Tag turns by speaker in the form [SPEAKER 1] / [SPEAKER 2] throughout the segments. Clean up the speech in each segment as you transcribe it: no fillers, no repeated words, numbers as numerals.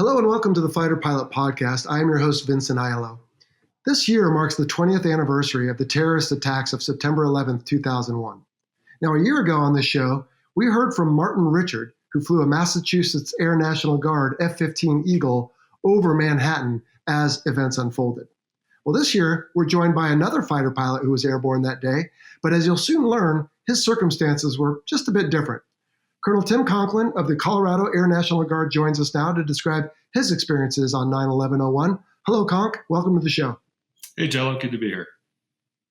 [SPEAKER 1] Hello and welcome to the Fighter Pilot Podcast. I am your host, Vincent Aiello. This year marks the 20th anniversary of the terrorist attacks of September 11th, 2001. Now, a year ago on this show, we heard from Martin Richard, who flew a Massachusetts Air National Guard F-15 Eagle over Manhattan as events unfolded. Well, this year, we're joined by another fighter pilot who was airborne that day, but as you'll soon learn, his circumstances were just a bit different. Colonel Tim Conklin of the Colorado Air National Guard joins us now to describe his experiences on 9/11/01. Hello, Conk. Welcome to the show.
[SPEAKER 2] Hey, Jello. Good to be here.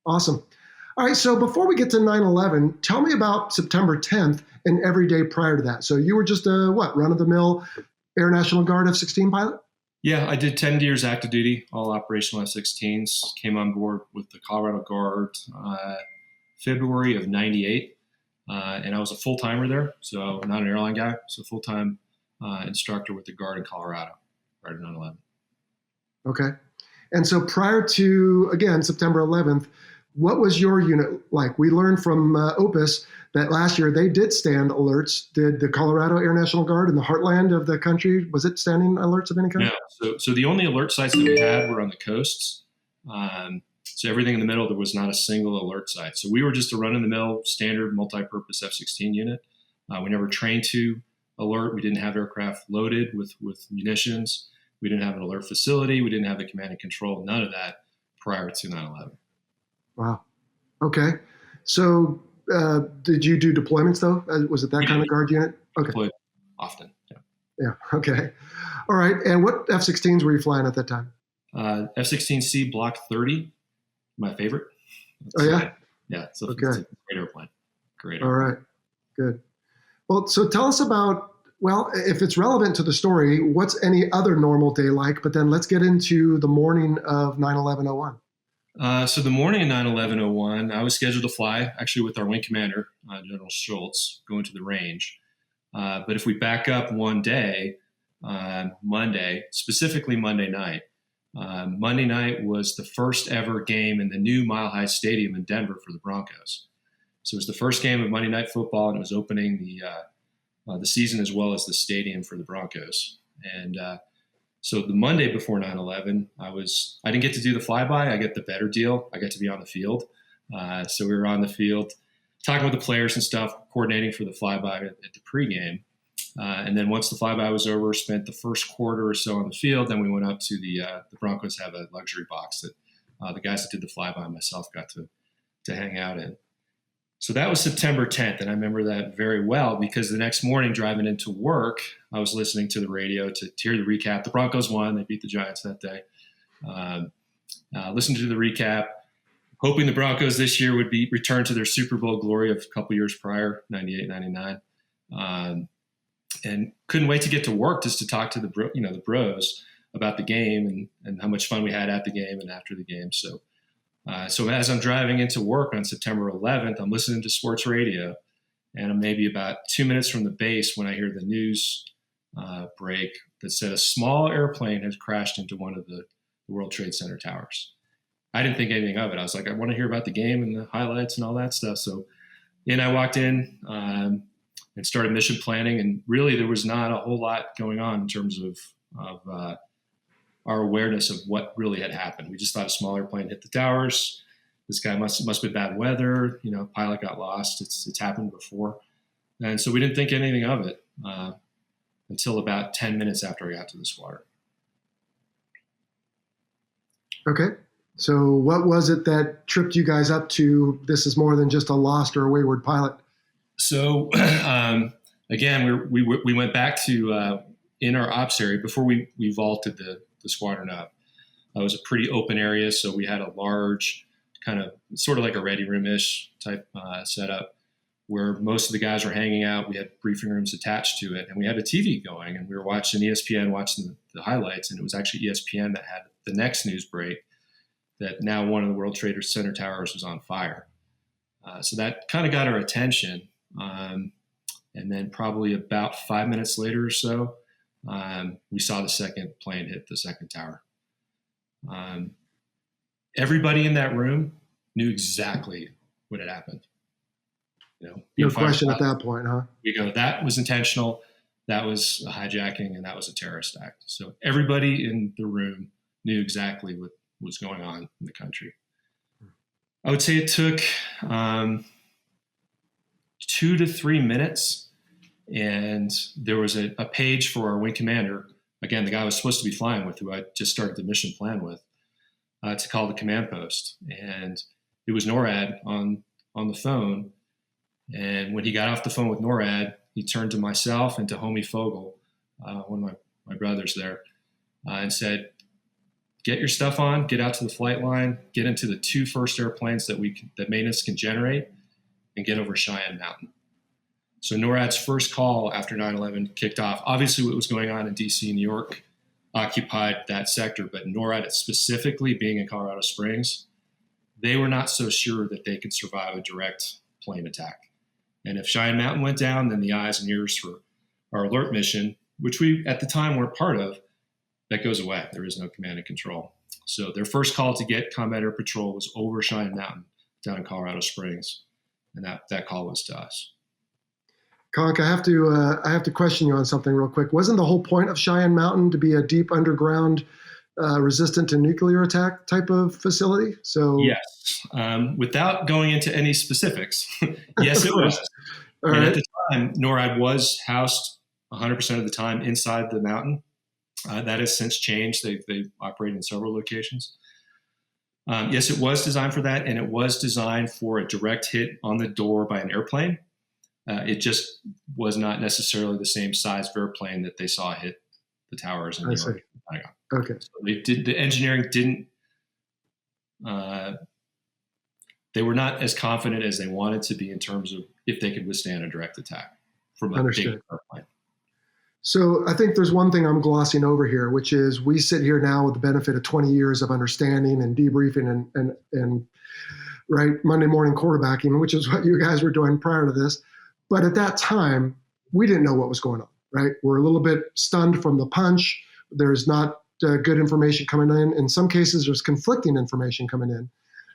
[SPEAKER 1] Awesome. All right, so before we get to 9/11, tell me about September 10th and every day prior to that. So you were just a, run-of-the-mill Air National Guard F-16 pilot?
[SPEAKER 2] Yeah, I did 10 years active duty, all operational F-16s. Came on board with the Colorado Guard February of 98. And I was a full-timer there, so not an airline guy, so full-time instructor with the Guard in Colorado prior to 9/11.
[SPEAKER 1] Okay. And so prior to, again, September 11th, what was your unit like? We learned from Opus that last year they did stand alerts. Did the Colorado Air National Guard in the heartland of the country, was it standing alerts of any kind?
[SPEAKER 2] No. So the only alert sites that we had were on the coasts. So everything in the middle, there was not a single alert site. So we were just a run-of-the-mill, standard multi-purpose F-16 unit. We never trained to alert. We didn't have aircraft loaded with munitions. We didn't have an alert facility. We didn't have the command and control, none of that prior to 9/11.
[SPEAKER 1] Wow. Okay. So did you do deployments, though? Was it that kind of guard unit? Okay.
[SPEAKER 2] Deployed often, yeah.
[SPEAKER 1] Yeah, okay. All right. And what F-16s were you flying at that time?
[SPEAKER 2] F-16C Block 30. My favorite.
[SPEAKER 1] Oh, yeah?
[SPEAKER 2] Yeah. So
[SPEAKER 1] okay.
[SPEAKER 2] It's a great airplane. Great
[SPEAKER 1] airplane. All right. Good. Well, so tell us about, if it's relevant to the story, what's any other normal day like? But then let's get into the morning of 9/11/01.
[SPEAKER 2] So the morning of 9/11/01, I was scheduled to fly, actually with our wing commander, General Schultz, going to the range. But if we back up one day, Monday, specifically Monday night, Monday night was the first ever game in the new Mile High Stadium in Denver for the Broncos. So it was the first game of Monday Night Football, and it was opening the season as well as the stadium for the Broncos. And so the Monday before 9/11, I didn't get to do the flyby. I get the better deal. I got to be on the field. So we were on the field talking with the players and stuff, coordinating for the flyby at the pregame. And then once the flyby was over, spent the first quarter or so on the field. Then we went up to the Broncos have a luxury box that the guys that did the flyby and myself got to hang out in. So that was September 10th, and I remember that very well because the next morning driving into work, I was listening to the radio to hear the recap. The Broncos won. They beat the Giants that day. Listened to the recap, hoping the Broncos this year would return to their Super Bowl glory of a couple years prior, 98, 99. And couldn't wait to get to work just to talk to the bros about the game and how much fun we had at the game and after the game. So as I'm driving into work on September 11th, I'm listening to sports radio, and I'm maybe about 2 minutes from the base when I hear the news break that said a small airplane has crashed into one of the World Trade Center towers. I didn't think anything of it. I was like, I want to hear about the game and the highlights and all that stuff. So I walked in and started mission planning, and really there was not a whole lot going on in terms of our awareness of what really had happened. We just thought a small airplane hit the towers. This guy must have been bad weather. Pilot got lost. It's happened before. And so we didn't think anything of it until about 10 minutes after I got to the squadron. Okay.
[SPEAKER 1] So what was it that tripped you guys up to this is more than just a lost or a wayward pilot?
[SPEAKER 2] So again, we went back to in our ops area before we vaulted the squadron up. It was a pretty open area, so we had a large kind of sort of like a ready room-ish type setup where most of the guys were hanging out. We had briefing rooms attached to it, and we had a TV going, and we were watching ESPN, watching the highlights, and it was actually ESPN that had the next news break that now one of the World Trade Center towers was on fire. So that kind of got our attention. And then probably about 5 minutes later or so, we saw the second plane hit the second tower. Everybody in that room knew exactly what had happened.
[SPEAKER 1] No question at that point, huh?
[SPEAKER 2] We go, that was intentional. that was a hijacking and that was a terrorist act. So everybody in the room knew exactly what was going on in the country. I would say it took 2 to 3 minutes, and there was a page for our wing commander, again, the guy I was supposed to be flying with, who I just started the mission plan with, to call the command post. And it was NORAD on the phone. And when he got off the phone with NORAD, he turned to myself and to Homie Fogel, one of my brothers there, and said, get your stuff on, get out to the flight line, get into the 2 first airplanes that maintenance can generate, and get over Cheyenne Mountain. So NORAD's first call after 9/11 kicked off. Obviously, what was going on in D.C. and New York occupied that sector, but NORAD specifically, being in Colorado Springs, they were not so sure that they could survive a direct plane attack. And if Cheyenne Mountain went down, then the eyes and ears for our alert mission, which we at the time weren't part of, that goes away. There is no command and control. So their first call to get combat air patrol was over Cheyenne Mountain down in Colorado Springs. And that call was to us.
[SPEAKER 1] Conk, I have to question you on something real quick. Wasn't the whole point of Cheyenne Mountain to be a deep underground, resistant to nuclear attack type of facility? So
[SPEAKER 2] yes, without going into any specifics, yes, it was.
[SPEAKER 1] All
[SPEAKER 2] and
[SPEAKER 1] right.
[SPEAKER 2] at the time, NORAD was housed 100% of the time inside the mountain. That has since changed. They operate in several locations. Yes, it was designed for that, and it was designed for a direct hit on the door by an airplane. It just was not necessarily the same size of airplane that they saw hit the towers in New York.
[SPEAKER 1] Okay.
[SPEAKER 2] So the engineering didn't. They were not as confident as they wanted to be in terms of if they could withstand a direct attack from a big airplane.
[SPEAKER 1] So I think there's one thing I'm glossing over here, which is we sit here now with the benefit of 20 years of understanding and debriefing and right, Monday morning quarterbacking, which is what you guys were doing prior to this. But at that time, we didn't know what was going on, right? We're a little bit stunned from the punch. There's not good information coming in. In some cases, there's conflicting information coming in.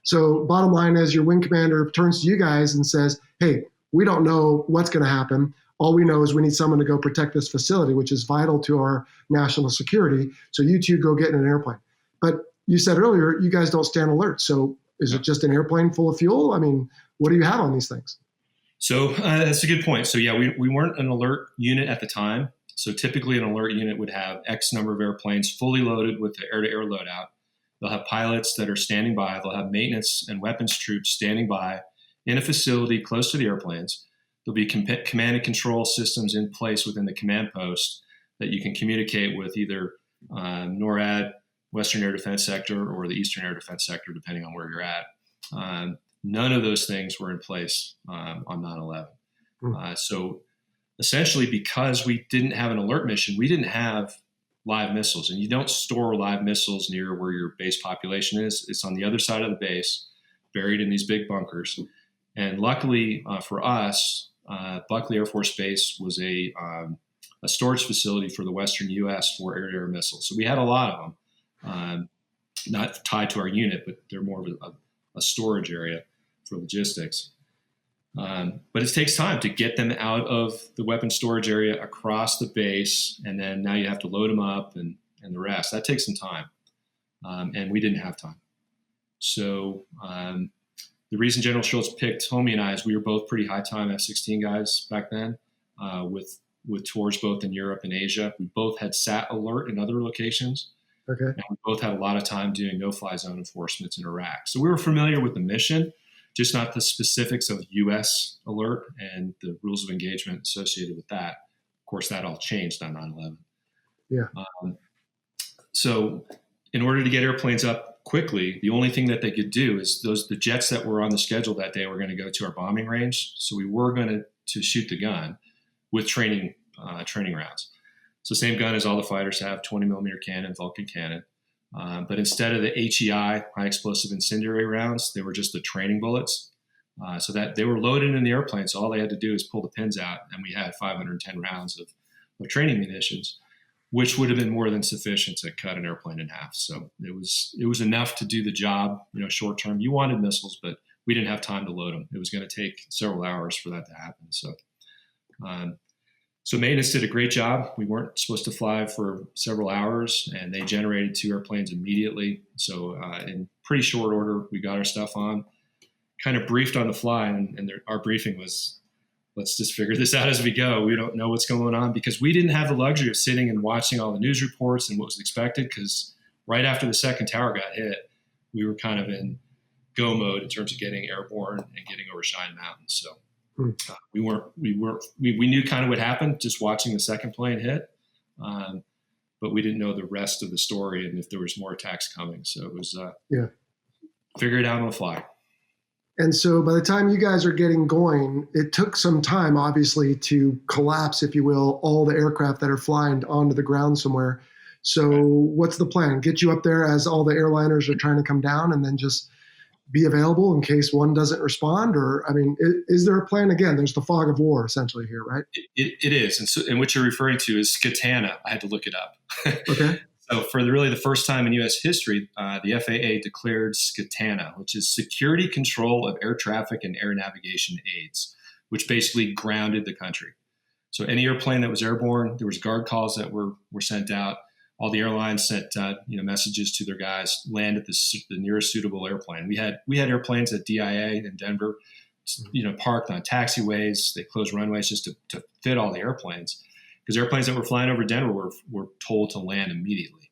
[SPEAKER 1] So bottom line is your wing commander turns to you guys and says, hey, we don't know what's going to happen. All we know is we need someone to go protect this facility, which is vital to our national security. So you two go get in an airplane. But you said earlier, you guys don't stand alert. So is it just an airplane full of fuel? I mean, what do you have on these things?
[SPEAKER 2] So that's a good point. So yeah, we weren't an alert unit at the time. So typically an alert unit would have X number of airplanes fully loaded with the air-to-air loadout. They'll have pilots that are standing by. They'll have maintenance and weapons troops standing by in a facility close to the airplanes. There'll be command and control systems in place within the command post that you can communicate with either NORAD, Western Air Defense Sector, or the Eastern Air Defense Sector, depending on where you're at. None of those things were in place on 9/11. So essentially, because we didn't have an alert mission, we didn't have live missiles. And you don't store live missiles near where your base population is. It's on the other side of the base, buried in these big bunkers. And luckily for us, Buckley Air Force Base was a storage facility for the Western U.S. for air-to-air missiles. So we had a lot of them, not tied to our unit, but they're more of a storage area for logistics. But it takes time to get them out of the weapon storage area across the base, and then now you have to load them up and the rest. That takes some time, and we didn't have time. So the reason General Schultz picked Homie and I is we were both pretty high-time F-16 guys back then, with tours both in Europe and Asia. We both had sat alert in other locations.
[SPEAKER 1] Okay.
[SPEAKER 2] And we both had a lot of time doing no-fly zone enforcements in Iraq. So we were familiar with the mission, just not the specifics of U.S. alert and the rules of engagement associated with that. Of course, that all changed on 9/11.
[SPEAKER 1] Yeah.
[SPEAKER 2] So in order to get airplanes up quickly, the only thing that they could do is the jets that were on the schedule that day were going to go to our bombing range. So we were going to shoot the gun with training rounds. So same gun as all the fighters have, 20 millimeter cannon, Vulcan cannon. But instead of the HEI, high explosive incendiary rounds, they were just the training bullets. So that they were loaded in the airplane. So all they had to do is pull the pins out, and we had 510 rounds of training munitions, which would have been more than sufficient to cut an airplane in half. So it was enough to do the job, short term. You wanted missiles, but we didn't have time to load them. It was going to take several hours for that to happen. So So maintenance did a great job. We weren't supposed to fly for several hours, and they generated 2 airplanes immediately. So in pretty short order, we got our stuff on, kind of briefed on the fly, and our briefing was, let's just figure this out as we go. We don't know what's going on, because we didn't have the luxury of sitting and watching all the news reports and what was expected, because right after the second tower got hit, we were kind of in go mode in terms of getting airborne and getting over Cheyenne Mountain. So we knew kind of what happened just watching the second plane hit, but we didn't know the rest of the story and if there was more attacks coming. So it was figure it out on the fly.
[SPEAKER 1] And so by the time you guys are getting going, it took some time, obviously, to collapse, if you will, all the aircraft that are flying onto the ground somewhere. So what's the plan? Get you up there as all the airliners are trying to come down, and then just be available in case one doesn't respond? Or, I mean, is there a plan? Again, there's the fog of war essentially here, right?
[SPEAKER 2] It is. And what you're referring to is Skatana. I had to look it up.
[SPEAKER 1] Okay.
[SPEAKER 2] So for really the first time in U.S. history, the FAA declared Skatana, which is Security Control of Air Traffic and Air Navigation Aids, which basically grounded the country. So any airplane that was airborne, there was guard calls that were sent out. All the airlines sent messages to their guys, land at the nearest suitable airplane. We had airplanes at DIA in Denver, parked on taxiways. They closed runways just to fit all the airplanes, because airplanes that were flying over Denver were told to land immediately.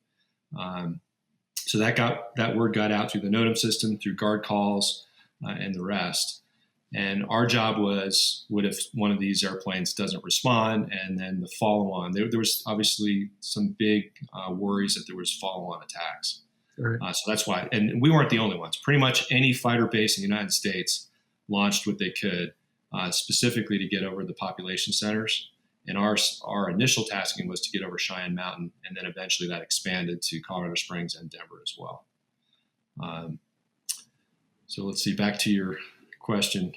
[SPEAKER 2] So that word got out through the NOTAM system, through guard calls, and the rest. And our job was, what if one of these airplanes doesn't respond? And then the follow-on. There was obviously some big worries that there was follow-on attacks.
[SPEAKER 1] Right.
[SPEAKER 2] So that's why. And we weren't the only ones. Pretty much any fighter base in the United States launched what they could, specifically to get over the population centers. And our initial tasking was to get over Cheyenne Mountain, and then eventually that expanded to Colorado Springs and Denver as well. So let's see, back to your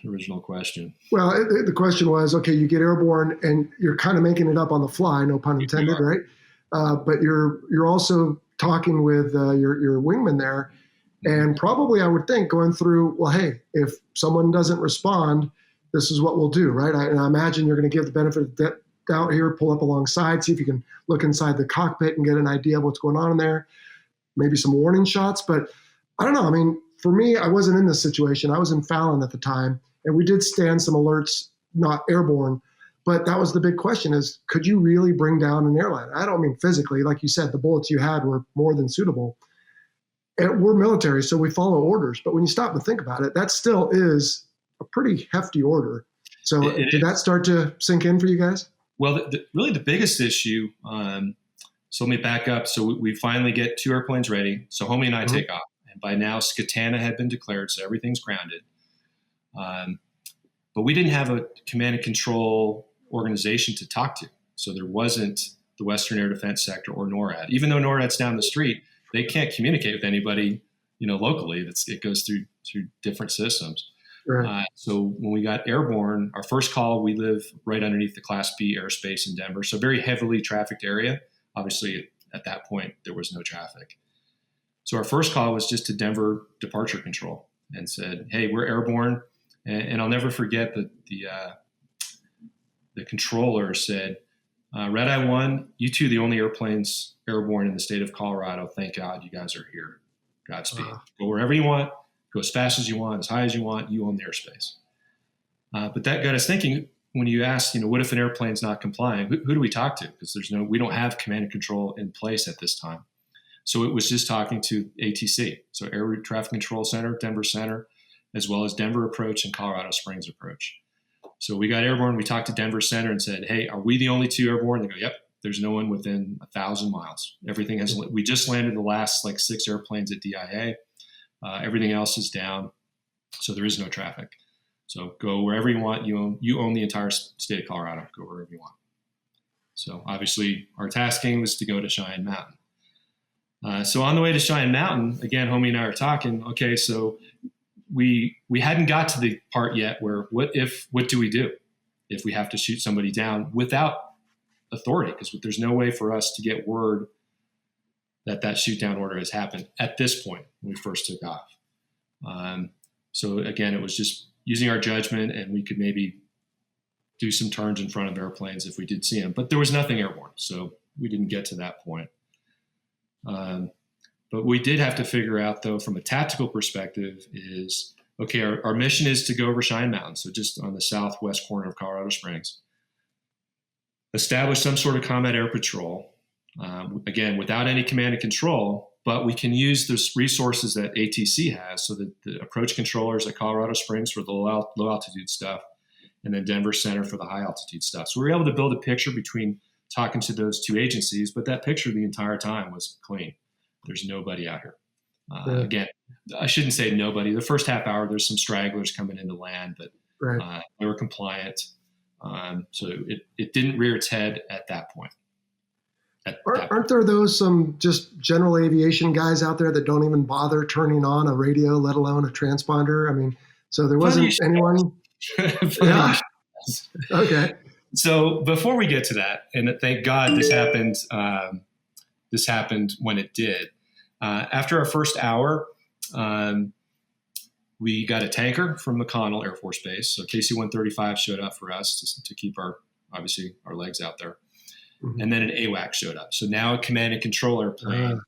[SPEAKER 2] original question.
[SPEAKER 1] Well, the question was, okay, you get airborne and you're kind of making it up on the fly, no pun intended, right? But you're also talking with your wingman there, and probably I would think going through, well, hey, if someone doesn't respond, this is what we'll do, right? And I imagine you're going to give the benefit of the doubt here, pull up alongside, see if you can look inside the cockpit and get an idea of what's going on in there, maybe some warning shots. But I don't know. I mean, for me, I wasn't in this situation. I was in Fallon at the time, and we did stand some alerts, not airborne. But that was the big question is, could you really bring down an airline? I don't mean physically. Like you said, the bullets you had were more than suitable. And we're military, so we follow orders. But when you stop and think about it, that still is a pretty hefty order. So did that start to sink in for you guys?
[SPEAKER 2] Well, really the biggest issue, so let me back up. So we finally get 2 airplanes ready. So Homie and I take off. And by now, Skatana had been declared, so everything's grounded. But we didn't have a command and control organization to talk to. So there wasn't the Western Air Defense Sector or NORAD. Even though NORAD's down the street, they can't communicate with anybody, locally. It goes through different systems. Right. So when we got airborne, our first call, we live right underneath the Class B airspace in Denver, so very heavily trafficked area. Obviously, at that point, there was no traffic. So our first call was just to Denver Departure Control and said, hey, we're airborne. And I'll never forget that the controller said, Red Eye 1, you two, the only airplanes airborne in the state of Colorado. Thank God you guys are here. Godspeed. Go wherever you want. Go as fast as you want, as high as you want. You own the airspace. But that got us thinking. When you ask, what if an airplane's not complying? Who do we talk to? Because we don't have command and control in place at this time. So it was just talking to ATC, so Air Traffic Control Center, Denver Center, as well as Denver Approach and Colorado Springs Approach. So we got airborne. We talked to Denver Center and said, hey, are we the only 2 airborne? They go, yep. There's no one within 1,000 miles. Everything has. We just landed the last 6 airplanes at DIA. Everything else is down, so there is no traffic. So go wherever you want. You own the entire state of Colorado. Go wherever you want. So obviously our tasking was to go to Cheyenne Mountain. So on the way to Cheyenne Mountain, again, Homie and I are talking. Okay, so we hadn't got to the part yet where what do we do if we have to shoot somebody down without authority? Because there's no way for us to get word that shoot down order has happened at this point when we first took off. So again, it was just using our judgment, and we could maybe do some turns in front of airplanes if we did see them. But there was nothing airborne, so we didn't get to that point. But we did have to figure out, though, from a tactical perspective is, okay, our mission is to go over Cheyenne Mountain, so just on the southwest corner of Colorado Springs. Establish some sort of combat air patrol, again, without any command and control, but we can use those resources that ATC has, so that the approach controllers at Colorado Springs for the low altitude stuff, and then Denver Center for the high altitude stuff. So we were able to build a picture between talking to those two agencies, but that picture the entire time was clean. There's nobody out here. Again, I shouldn't say nobody. The first half hour, there's some stragglers coming into land, but they were compliant. So it didn't rear its head at that point.
[SPEAKER 1] Aren't there some just general aviation guys out there that don't even bother turning on a radio, let alone a transponder? I mean, so there wasn't anyone. Yeah. Okay.
[SPEAKER 2] So before we get to that, and thank God this happened. This happened when it did. After our first hour, we got a tanker from McConnell Air Force Base. So KC-135 showed up for us to keep our legs out there. Mm-hmm. And then an AWAC showed up. So now a command and control airplane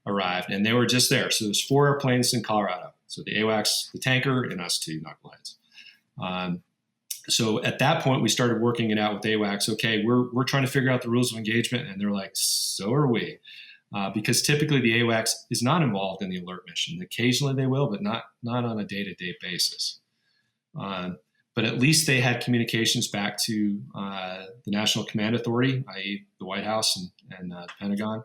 [SPEAKER 2] arrived, and they were just there. So there's 4 airplanes in Colorado. So the AWACS, the tanker, and us 2 knuckleheads. So at that point, we started working it out with AWACS. Okay, we're trying to figure out the rules of engagement, and they're like, so are we. Because typically the AWACS is not involved in the alert mission. Occasionally they will, but not on a day-to-day basis. But at least they had communications back to the National Command Authority, i.e. the White House and the Pentagon.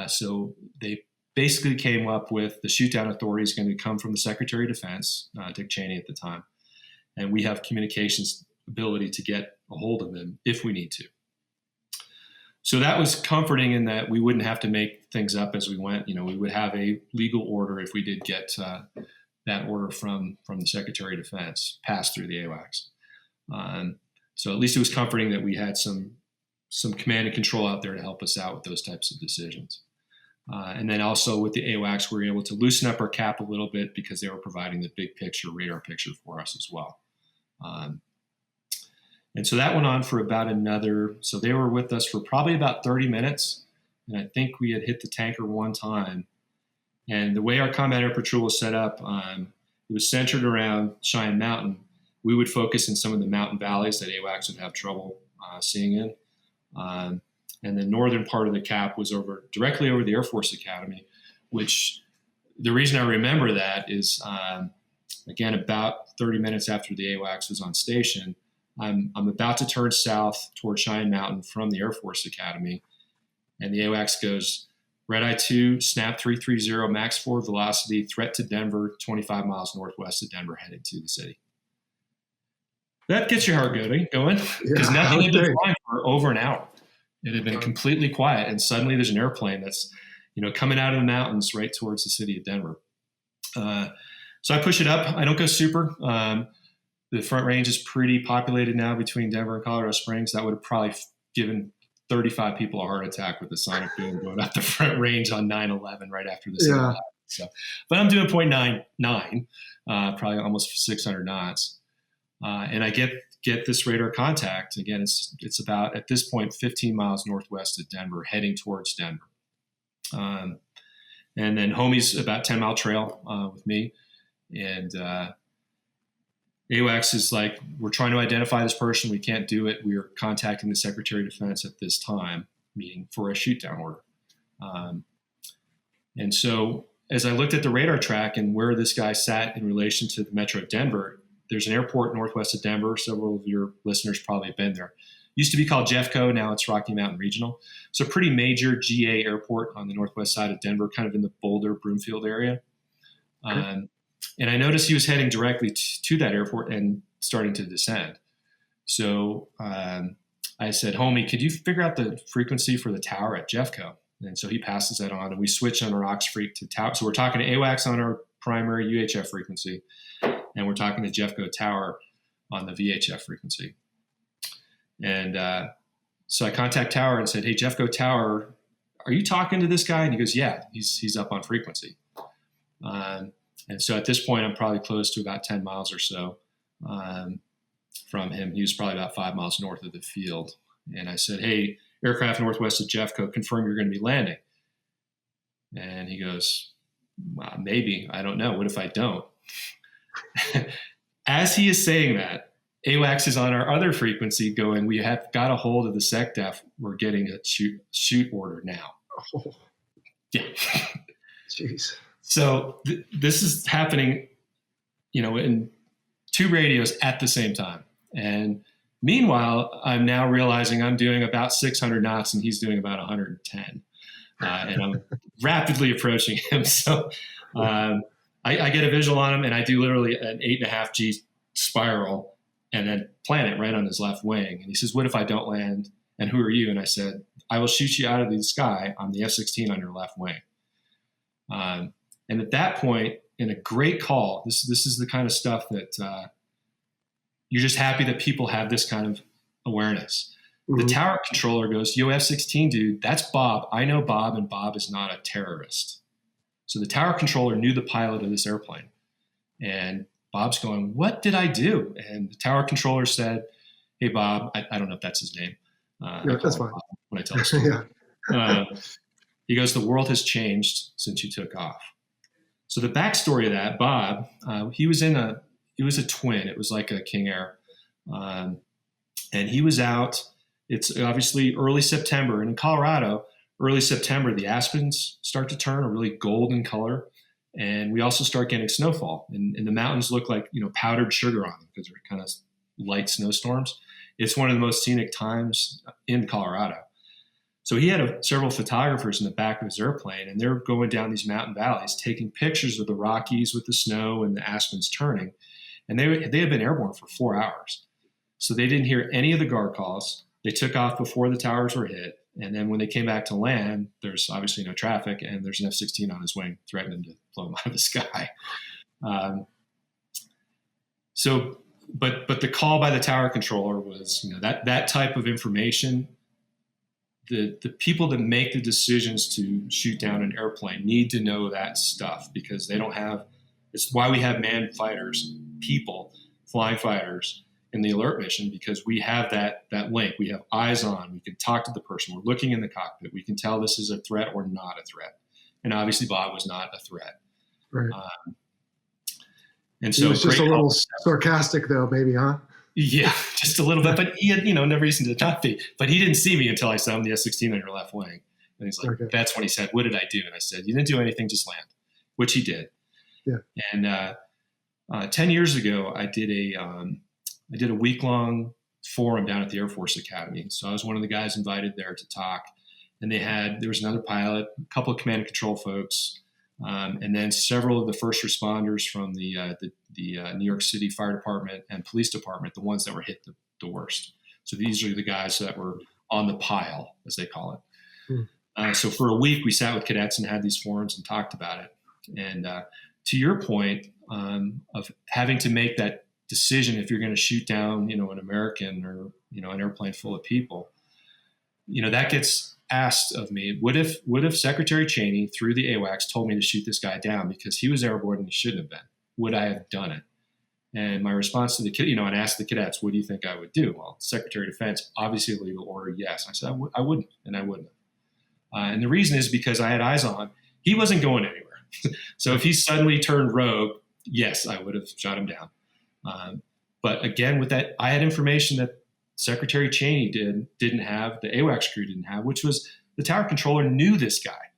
[SPEAKER 2] So they basically came up with the shoot-down authority is going to come from the Secretary of Defense, Dick Cheney at the time. And we have communications ability to get a hold of him if we need to. So that was comforting in that we wouldn't have to make things up as we went. You know, we would have a legal order if we did get that order from the Secretary of Defense passed through the AWACS. So at least it was comforting that we had some command and control out there to help us out with those types of decisions. And then also with the AWACS, we were able to loosen up our cap a little bit because they were providing the big picture, radar picture for us as well. And so that went on for about so they were with us for probably about 30 minutes. And I think we had hit the tanker one time. And the way our combat air patrol was set up, it was centered around Cheyenne Mountain. We would focus in some of the mountain valleys that AWACS would have trouble seeing in. And the northern part of the cap was directly over the Air Force Academy, which the reason I remember that is, again, about 30 minutes after the AWACS was on station, I'm about to turn south toward Cheyenne Mountain from the Air Force Academy, and the AWACS goes, Red Eye 2, snap 330, max forward velocity, threat to Denver, 25 miles northwest of Denver, heading to the city. That gets your heart going, because nothing had been flying for over an hour. It had been completely quiet, and suddenly there's an airplane that's, coming out of the mountains right towards the city of Denver. So I push it up. I don't go super. The Front Range is pretty populated now between Denver and Colorado Springs. That would have probably given 35 people a heart attack with the sonic boom going up the Front Range on 9/11 right after this. Yeah. So, but I'm doing 0.99, probably almost 600 knots, and I get this radar contact. Again, it's about at this point 15 miles northwest of Denver, heading towards Denver. And then homie's about 10-mile trail with me, and AWACS is like, we're trying to identify this person. We can't do it. We are contacting the Secretary of Defense at this time, meeting for a shoot-down order. And so as I looked at the radar track and where this guy sat in relation to the Metro of Denver, there's an airport northwest of Denver. Several of your listeners probably have been there. Used to be called Jeffco. Now it's Rocky Mountain Regional. It's a pretty major GA airport on the northwest side of Denver, kind of in the Boulder, Broomfield area. Okay. And I noticed he was heading directly to that airport and starting to descend. So I said, homie, could you figure out the frequency for the tower at Jeffco? And so he passes that on, and we switch on our Oxfreak to tower. So we're talking to AWACS on our primary UHF frequency, and we're talking to Jeffco tower on the VHF frequency. And so I contact tower and said, hey, Jeffco tower, are you talking to this guy? And he goes, yeah, he's up on frequency. And so at this point, I'm probably close to about 10 miles or so. from him. He was probably about 5 miles north of the field. And I said, "Hey, aircraft northwest of Jeffco, confirm you're going to be landing." And he goes, "Well, maybe. I don't know. What if I don't?" As he is saying that, AWACS is on our other frequency going, "We have got a hold of the SecDef. We're getting a shoot order now."
[SPEAKER 1] Oh,
[SPEAKER 2] Yeah.
[SPEAKER 1] jeez.
[SPEAKER 2] So this is happening, in 2 radios at the same time. And meanwhile, I'm now realizing I'm doing about 600 knots and he's doing about 110. And I'm rapidly approaching him. So I get a visual on him and I do literally an 8.5 G spiral and then plant it right on his left wing. And he says, "What if I don't land? And who are you?" And I said, "I will shoot you out of the sky on the F-16 on your left wing." And at that point, in a great call, this is the kind of stuff that you're just happy that people have this kind of awareness. Mm-hmm. The tower controller goes, "Yo, F-16 dude, that's Bob. I know Bob, and Bob is not a terrorist." So the tower controller knew the pilot of this airplane. And Bob's going, "What did I do?" And the tower controller said, "Hey, Bob," I don't know if that's his name.
[SPEAKER 1] Yeah, that's fine.
[SPEAKER 2] Bob when I tell the story. Yeah. He goes, "The world has changed since you took off." So the backstory of that, Bob, he was a twin. It was like a King Air. And he was out. It's obviously early September. And in Colorado, early September, the aspens start to turn a really golden color. And we also start getting snowfall. And the mountains look like, powdered sugar on them because they're kind of light snowstorms. It's one of the most scenic times in Colorado. So he had several photographers in the back of his airplane, and they're going down these mountain valleys, taking pictures of the Rockies with the snow and the aspens turning. And they had been airborne for 4 hours. So they didn't hear any of the guard calls. They took off before the towers were hit. And then when they came back to land, there's obviously no traffic, and there's an F-16 on his wing threatening to blow him out of the sky. But the call by the tower controller was, that type of information. The people that make the decisions to shoot down an airplane need to know that stuff because they don't have. It's why we have manned fighters, people, flying fighters in the alert mission, because we have that link. We have eyes on. We can talk to the person. We're looking in the cockpit. We can tell this is a threat or not a threat. And obviously, Bob was not a threat.
[SPEAKER 1] Right.
[SPEAKER 2] And so
[SPEAKER 1] he was just a little sarcastic, though, maybe, huh?
[SPEAKER 2] Yeah, just a little bit. But he had, no reason to not be. But he didn't see me until I saw him the F-16 on your left wing. And he's like, okay. That's when he said, "What did I do?" And I said, "You didn't do anything, just land," which he did. Yeah. And 10 years ago, I did a week-long forum down at the Air Force Academy. So I was one of the guys invited there to talk. And there was another pilot, a couple of command and control folks, and then several of the first responders from the New York City Fire Department and Police Department, the ones that were hit the worst. So these are the guys that were on the pile, as they call it. So for a week, we sat with cadets and had these forums and talked about it. And to your point of having to make that decision if you're going to shoot down, an American or, an airplane full of people, that gets asked of me, what if Secretary Cheney through the AWACS told me to shoot this guy down because he was airborne and he shouldn't have been? Would I have done it? And my response to the kid, and asked the cadets, what do you think I would do? Well, Secretary of Defense, obviously a legal order, yes. I said, I wouldn't, and I wouldn't have. And the reason is because I had eyes on him. He wasn't going anywhere. So if he suddenly turned rogue, yes, I would have shot him down. But again, with that, I had information that Secretary Cheney didn't have, the AWACS crew didn't have, which was the tower controller knew this guy.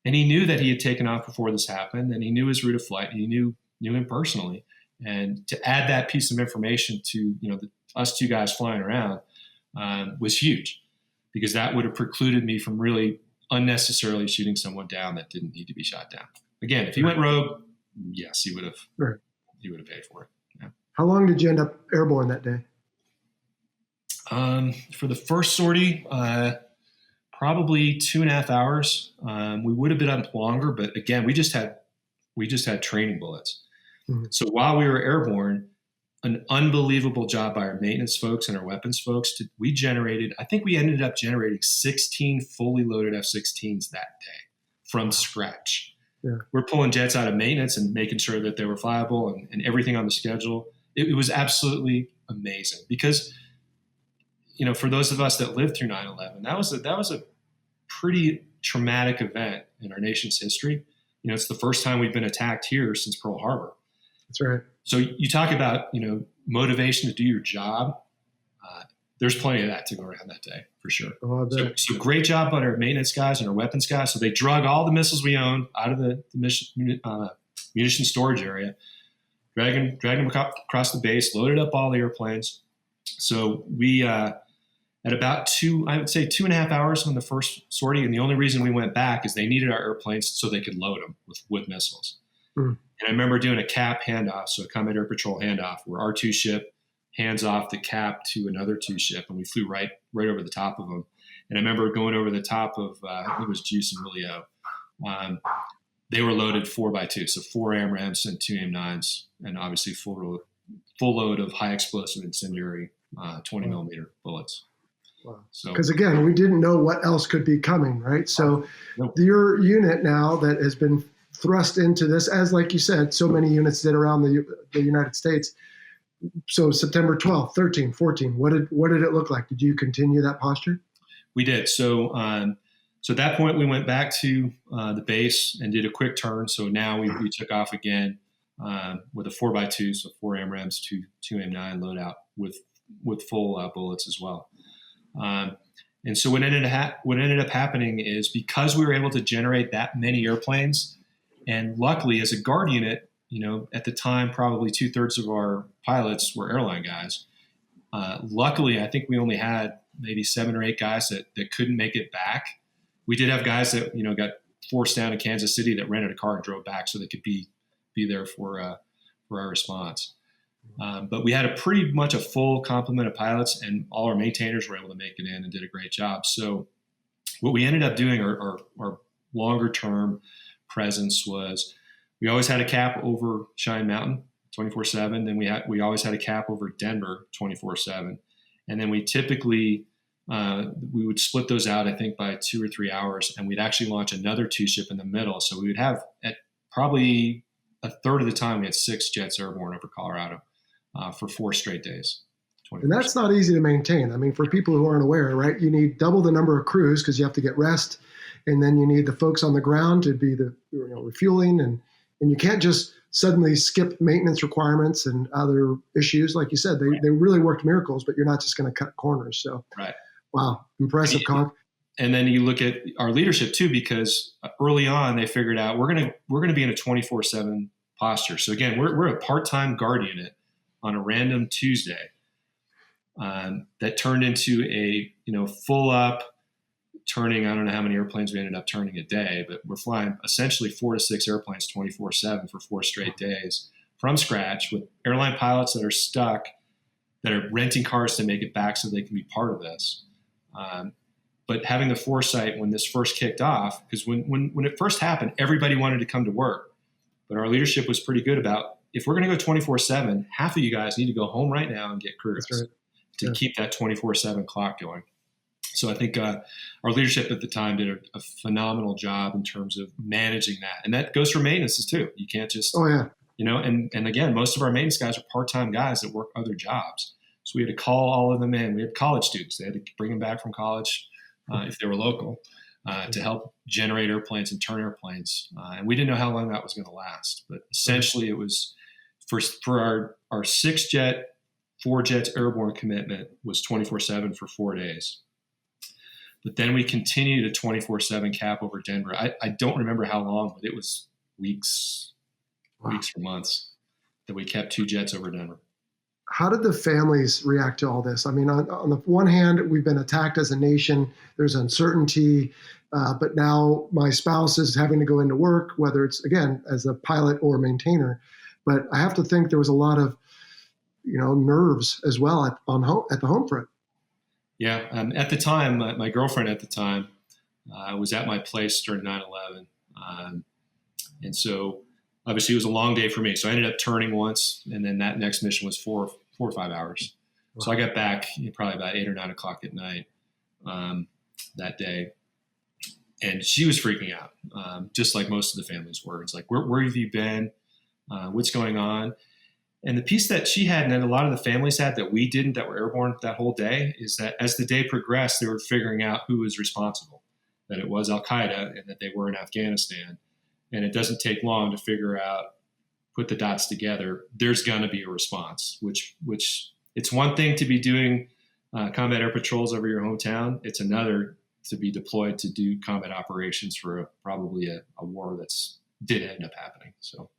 [SPEAKER 2] And he knew that he had taken off before this happened, and he knew his route of flight, and he knew him personally. And to add that piece of information to, us two guys flying around was huge, because that would have precluded me from really unnecessarily shooting someone down that didn't need to be shot down. Again, if he went rogue, yes, he would have paid for it. Yeah.
[SPEAKER 1] How long did you end up airborne that day?
[SPEAKER 2] For the first sortie, probably 2.5 hours. We would have been up longer, but again, we just had training bullets. Mm-hmm. So while we were airborne, an unbelievable job by our maintenance folks and our weapons folks. We ended up generating 16 fully loaded F-16s that day from scratch. Yeah. We're pulling jets out of maintenance and making sure that they were flyable and everything on the schedule. It was absolutely amazing because, for those of us that lived through 9/11, that was a pretty traumatic event in our nation's history. It's the first time we've been attacked here since Pearl Harbor.
[SPEAKER 1] That's right.
[SPEAKER 2] So you talk about, motivation to do your job. There's plenty of that to go around that day for sure.
[SPEAKER 1] Oh,
[SPEAKER 2] So great job on our maintenance guys and our weapons guys. So they drug all the missiles we owned out of the munition storage area, dragged them across the base, loaded up all the airplanes. So we, at about 2.5 hours on the first sortie, and the only reason we went back is they needed our airplanes so they could load them with missiles. And I remember doing a CAP handoff, so a Combat Air Patrol handoff, where our 2 ship hands off the CAP to another 2 ship, and we flew right over the top of them. And I remember going over the top of, I think it was Juice and Willio. They were loaded 4x2, so 4 AMRAAMs and 2 AIM-9s, and obviously full load of high explosive incendiary 20 millimeter bullets.
[SPEAKER 1] Wow.
[SPEAKER 2] So,
[SPEAKER 1] because again, we didn't know what else could be coming, right? So your unit now that has been thrust into this, as like you said, so many units did around the United States. So September 12th, 13, 14, what did it look like? Did you continue that posture?
[SPEAKER 2] We did. So at that point, we went back to the base and did a quick turn. So now we took off again with a 4x2, so 4 AMRAAMs, 2 AIM-9 loadout with full bullets as well. And so what ended up happening is because we were able to generate that many airplanes, and luckily as a guard unit, at the time, probably 2/3 of our pilots were airline guys. Luckily, I think we only had maybe 7 or 8 guys that couldn't make it back. We did have guys that, got forced down to Kansas City that rented a car and drove back so they could be there for our response. But we had pretty much a full complement of pilots, and all our maintainers were able to make it in and did a great job. So what we ended up doing, our longer term presence was, we always had a cap over Cheyenne Mountain 24/7. Then we always had a cap over Denver 24/7. And then we typically, we would split those out, I think, by 2 or 3 hours, and we'd actually launch another 2 ship in the middle. So we would have, at probably a third of the time, we had 6 jets airborne over Colorado for 4 straight days.
[SPEAKER 1] And that's not easy to maintain. I mean, for people who aren't aware, right, you need double the number of crews because you have to get rest, and then you need the folks on the ground to be the refueling, and you can't just suddenly skip maintenance requirements and other issues. Like you said, they really worked miracles, but you're not just going to cut corners. So,
[SPEAKER 2] right.
[SPEAKER 1] Wow, impressive, Conk.
[SPEAKER 2] And then you look at our leadership too, because early on they figured out we're gonna be in a 24/7 posture. So again, we're a part-time guard unit on a random Tuesday that turned into a full up. Turning, I don't know how many airplanes we ended up turning a day, but we're flying essentially 4 to 6 airplanes 24/7 for 4 straight days from scratch with airline pilots that are stuck, that are renting cars to make it back so they can be part of this. But having the foresight when this first kicked off, because when it first happened, everybody wanted to come to work, but our leadership was pretty good about, if we're going to go 24/7, half of you guys need to go home right now and get crews to keep that 24/7 clock going. So I think our leadership at the time did a phenomenal job in terms of managing that. And that goes for maintenance too. You can't just, and again, most of our maintenance guys are part-time guys that work other jobs. So we had to call all of them in. We had college students. They had to bring them back from college if they were local to help generate airplanes and turn airplanes. And we didn't know how long that was going to last. But essentially it was for our 6 jet, 4 jets airborne commitment was 24/7 for 4 days. But then we continued a 24/7 cap over Denver. I don't remember how long, but it was weeks or months that we kept 2 jets over Denver.
[SPEAKER 1] How did the families react to all this? I mean, on the one hand, we've been attacked as a nation. There's uncertainty, but now my spouse is having to go into work, whether it's, again, as a pilot or maintainer. But I have to think there was a lot of, nerves as well at the home front.
[SPEAKER 2] Yeah. At the time, my girlfriend at the time was at my place during 9/11. And so obviously it was a long day for me. So I ended up turning once, and then that next mission was 4 or 5 hours. Wow. So I got back probably about 8 or 9 o'clock at night that day. And she was freaking out, just like most of the families were. It's like, where have you been? What's going on? And the piece that she had, and that a lot of the families had that we didn't, that were airborne that whole day, is that as the day progressed, they were figuring out who was responsible, that it was Al-Qaeda and that they were in Afghanistan. And it doesn't take long to figure out, put the dots together. There's going to be a response, which it's one thing to be doing combat air patrols over your hometown. It's another to be deployed to do combat operations for probably a war that's did end up happening. So,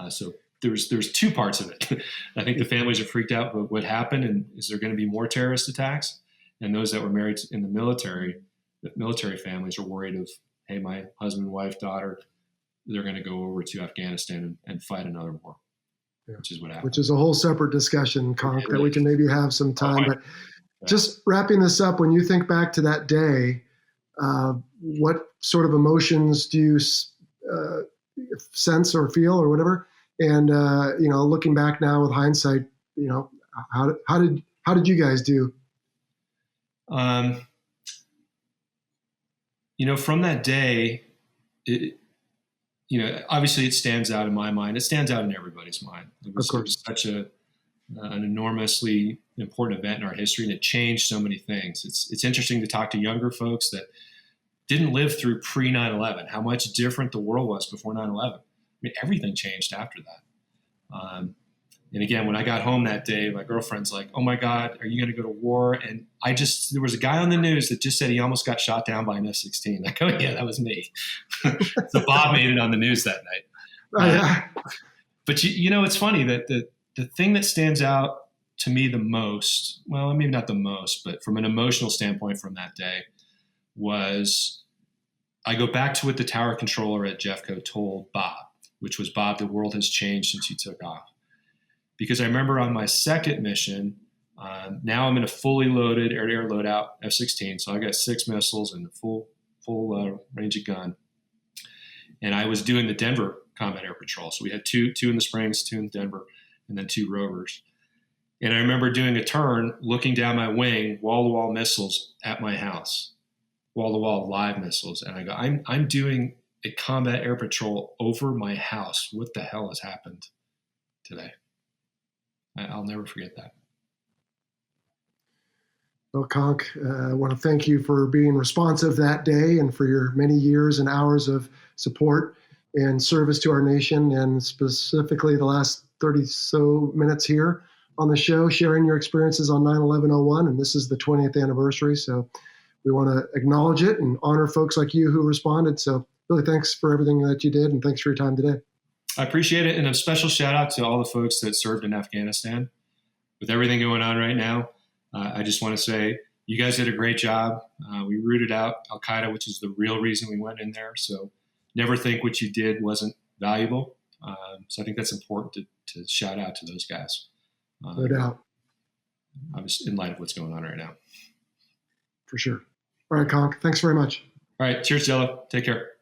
[SPEAKER 2] so there's two parts of it. I think the families are freaked out about what happened, and is there going to be more terrorist attacks? And those that were married in the military families are worried of, hey, my husband, wife, daughter, they're going to go over to Afghanistan and fight another war, which is what happened.
[SPEAKER 1] Which is a whole separate discussion, Conk, that we can maybe have some time. But just wrapping this up, when you think back to that day, what sort of emotions do you sense or feel or whatever? And looking back now with hindsight, how did you guys do?
[SPEAKER 2] From that day, obviously it stands out in my mind. It stands out in everybody's mind. It was such an enormously important event in our history, and it changed so many things. It's interesting to talk to younger folks that didn't live through pre 9/11, how much different the world was before 9/11. I mean, everything changed after that. And again, when I got home that day, my girlfriend's like, "Oh my God, are you going to go to war?" And there was a guy on the news that just said he almost got shot down by an F-16. I go, "Yeah, that was me." So Bob made it on the news that night. But it's funny that the thing that stands out to me the most, well, maybe not the most, but from an emotional standpoint from that day, was I go back to what the tower controller at Jeffco told Bob, which was, "Bob, the world has changed since you took off." Because I remember on my second mission, now I'm in a fully loaded air-to-air loadout F-16, so I got 6 missiles and a full range of gun. And I was doing the Denver combat air patrol. So we had two in the Springs, 2 in Denver, and then 2 rovers. And I remember doing a turn, looking down my wing, wall-to-wall missiles at my house, wall-to-wall live missiles. And I go, I'm doing a combat air patrol over my house. What the hell has happened today? I'll never forget that.
[SPEAKER 1] Well, Conk, I want to thank you for being responsive that day and for your many years and hours of support and service to our nation, and specifically the last 30 so minutes here on the show, sharing your experiences on 9/11/01. And this is the 20th anniversary. So we want to acknowledge it and honor folks like you who responded. So really thanks for everything that you did, and thanks for your time today.
[SPEAKER 2] I appreciate it. And a special shout out to all the folks that served in Afghanistan. With everything going on right now, I just want to say you guys did a great job. We rooted out Al-Qaeda, which is the real reason we went in there. So never think what you did wasn't valuable. So I think that's important to shout out to those guys.
[SPEAKER 1] No doubt.
[SPEAKER 2] In light of what's going on right now.
[SPEAKER 1] For sure. All right, Conk. Thanks very much.
[SPEAKER 2] All right. Cheers, Jello. Take care.